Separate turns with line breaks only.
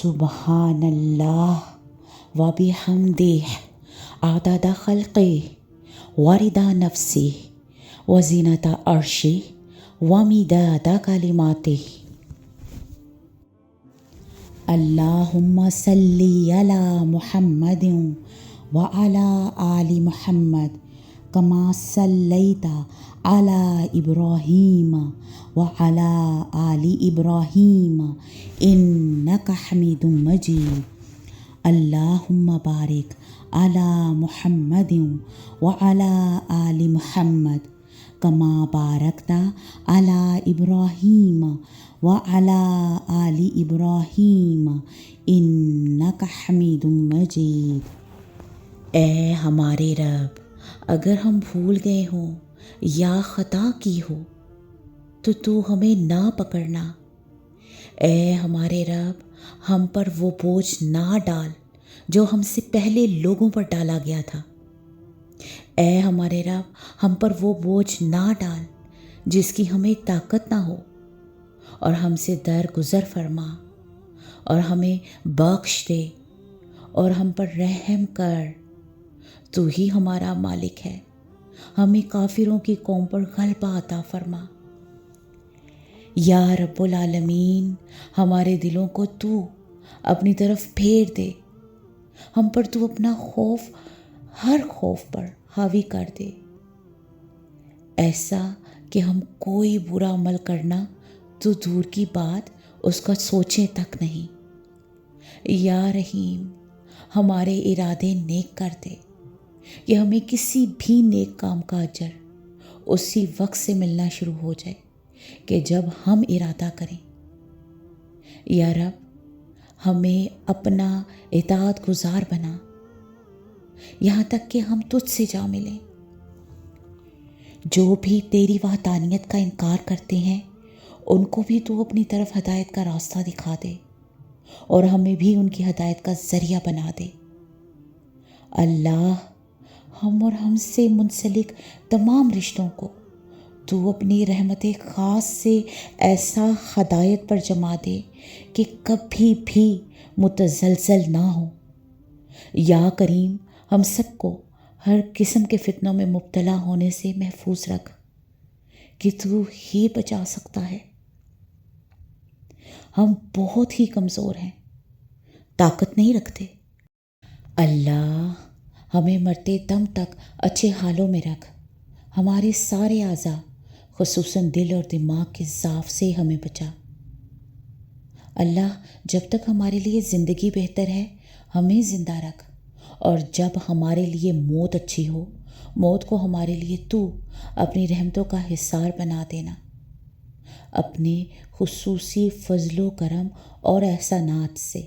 सुबहानल्लाह व बिहम्दिह आदादा खल्क़ी व रिदा नफ्सी व ज़ीनता अर्शी व मिदादा कलिमाती। अल्लाहुम्मा सल्ली अला मुहम्मदिन व अला आलि मुहम्मद कमा सल्लैता अला इब्राहीम व अला आलि इब्राहीम इन्नका हमीदुम मजीद। अल्लाहुम्मा बारिक अला मुहम्मदिन व अला आलि मुहम्मद कमा बारकता अला इब्राहीम व अला आलि इब्राहीम इन्नका हमीदुम मजीद। ए हमारे रब, अगर हम भूल गए हों या ख़ता की हो तो तू हमें ना पकड़ना। ए हमारे रब, हम पर वो बोझ ना डाल जो हमसे पहले लोगों पर डाला गया था। ए हमारे रब, हम पर वो बोझ ना डाल जिसकी हमें ताकत ना हो, और हमसे दरगुजर फरमा और हमें बख्श दे और हम पर रहम कर। तू ही हमारा मालिक है, हमें काफिरों की कौम पर गलबा अता फरमा। या रब्बुल आलमीन, हमारे दिलों को तू अपनी तरफ फेर दे, हम पर तू अपना खौफ हर खौफ पर हावी कर दे, ऐसा कि हम कोई बुरा अमल करना तो दूर की बात उसका सोचें तक नहीं। या रहीम, हमारे इरादे नेक कर दे कि हमें किसी भी नेक काम का अजर उसी वक्त से मिलना शुरू हो जाए कि जब हम इरादा करें। या रब, हमें अपना इताअत गुजार बना यहाँ तक कि हम तुझसे जा मिलें। जो भी तेरी वहदानियत का इनकार करते हैं उनको भी तू अपनी तरफ हदायत का रास्ता दिखा दे और हमें भी उनकी हदायत का ज़रिया बना दे। अल्लाह, हम और हमसे मुंसलिक तमाम रिश्तों को तू अपनी रहमत ख़ास से ऐसा हदायत पर जमा दे कि कभी भी मुतज़लज़ल ना हो। या करीम, हम सबको हर किस्म के फितनों में मुब्तला होने से महफूज रख कि तू ही बचा सकता है। हम बहुत ही कमज़ोर हैं, ताकत नहीं रखते। अल्लाह, हमें मरते दम तक अच्छे हालों में रख। हमारे सारे आज़ा ख़ुसूसन दिल और दिमाग के ज़ाफ़ से हमें बचा। अल्लाह, जब तक हमारे लिए ज़िंदगी बेहतर है हमें ज़िंदा रख, और जब हमारे लिए मौत अच्छी हो, मौत को हमारे लिए तू अपनी रहमतों का हिसार बना देना। अपने खुसूसी फ़ज़लो करम और एहसानात से